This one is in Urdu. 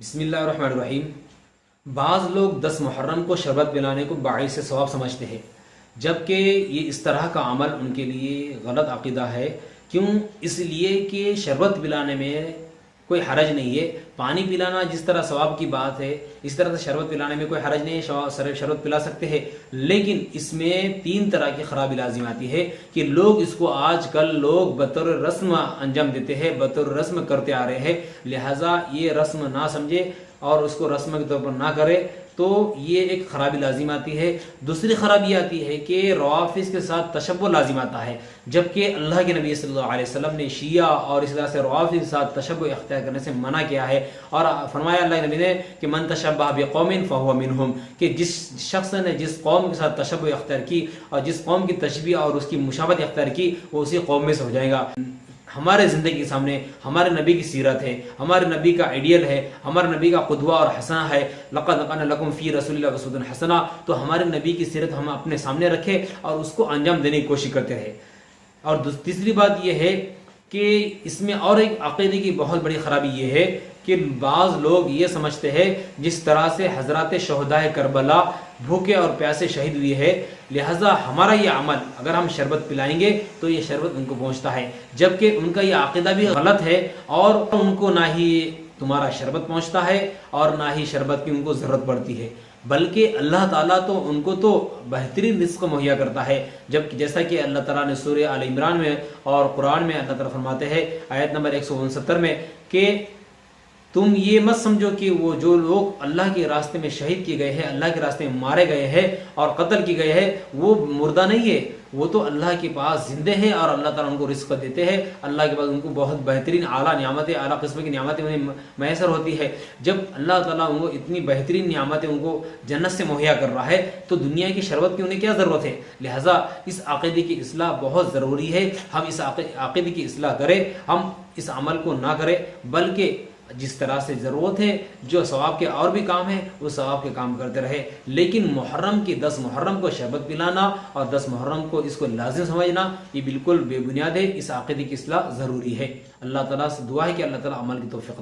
بسم اللہ الرحمن الرحیم۔ بعض لوگ 10 محرم کو شربت پلانے کو باعث ثواب سمجھتے ہیں، جبکہ یہ اس طرح کا عمل ان کے لیے غلط عقیدہ ہے۔ کیوں؟ اس لیے کہ شربت پلانے میں کوئی حرج نہیں ہے۔ پانی پلانا جس طرح ثواب کی بات ہے، اس طرح سے شربت پلانے میں کوئی حرج نہیں ہے، شربت پلا سکتے ہیں۔ لیکن اس میں 3 طرح کی خرابی لازم آتی ہے کہ لوگ اس کو آج کل بطور رسم انجام دیتے ہیں، بطور رسم کرتے آ رہے ہیں، لہٰذا یہ رسم نہ سمجھے اور اس کو رسم کے طور پر نہ کرے تو یہ ایک خرابی لازم آتی ہے۔ دوسری خرابی آتی ہے کہ روافظ کے ساتھ تشبہ لازم آتا ہے، جبکہ اللہ کے نبی صلی اللہ علیہ وسلم نے شیعہ اور اس طرح سے روافظ کے ساتھ تشبہ اختیار کرنے سے منع کیا ہے، اور فرمایا اللہ کے نبی نے کہ من تشبہ بقوم فہو منہم، کہ جس شخص نے جس قوم کے ساتھ تشبہ اختیار کی اور جس قوم کی تشبیہ اور اس کی مشابہت اختیار کی وہ اسی قوم میں سے ہو جائے گا۔ ہمارے زندگی کے سامنے ہمارے نبی کی سیرت ہے، ہمارے نبی کا آئیڈیل ہے، ہمارے نبی کا قدوہ اور حسنہ ہے، لقد کان لکم فی رسول اللہ اسوۃ حسنہ، تو ہمارے نبی کی سیرت ہم اپنے سامنے رکھے اور اس کو انجام دینے کی کوشش کرتے رہے۔ اور تیسری بات یہ ہے کہ اس میں اور ایک عقیدے کی بہت بڑی خرابی یہ ہے کہ بعض لوگ یہ سمجھتے ہیں جس طرح سے حضرات شہداء کربلا بھوکے اور پیاسے شہید ہوئے ہیں، لہٰذا ہمارا یہ عمل اگر ہم شربت پلائیں گے تو یہ شربت ان کو پہنچتا ہے، جبکہ ان کا یہ عقیدہ بھی غلط ہے، اور ان کو نہ ہی تمہارا شربت پہنچتا ہے اور نہ ہی شربت کی ان کو ضرورت پڑتی ہے، بلکہ اللہ تعالیٰ تو ان کو تو بہترین رزق مہیا کرتا ہے، جیسا کہ اللہ تعالیٰ نے سورہ آل عمران میں اور قرآن میں اللہ تعالیٰ فرماتے ہیں آیت نمبر 169 میں کہ تم یہ مت سمجھو کہ وہ جو لوگ اللہ کے راستے میں شہید کیے گئے ہیں، اللہ کے راستے میں مارے گئے ہیں اور قتل کیے گئے ہیں، وہ مردہ نہیں ہے، وہ تو اللہ کے پاس زندے ہیں اور اللہ تعالیٰ ان کو رزق دیتے ہیں، اللہ کے پاس ان کو بہت بہترین اعلیٰ نعمتیں، اعلیٰ قسم کی نعمتیں انہیں میسر ہوتی ہے۔ جب اللہ تعالیٰ ان کو اتنی بہترین نعمتیں ان کو جنت سے مہیا کر رہا ہے تو دنیا کی شربت کی انہیں کیا ضرورت ہے؟ لہٰذا اس عقیدے کی اصلاح بہت ضروری ہے۔ ہم اس عقیدے کی اصلاح کریں، ہم اس عمل کو نہ کریں، بلکہ جس طرح سے ضرورت ہے جو ثواب کے اور بھی کام ہے وہ ثواب کے کام کرتے رہے، لیکن محرم کی 10 محرم کو شربت پلانا اور 10 محرم کو اس کو لازم سمجھنا یہ بالکل بے بنیاد ہے۔ اس عقیدے کی اصلاح ضروری ہے۔ اللہ تعالیٰ سے دعا ہے کہ اللہ تعالیٰ عمل کی توفیق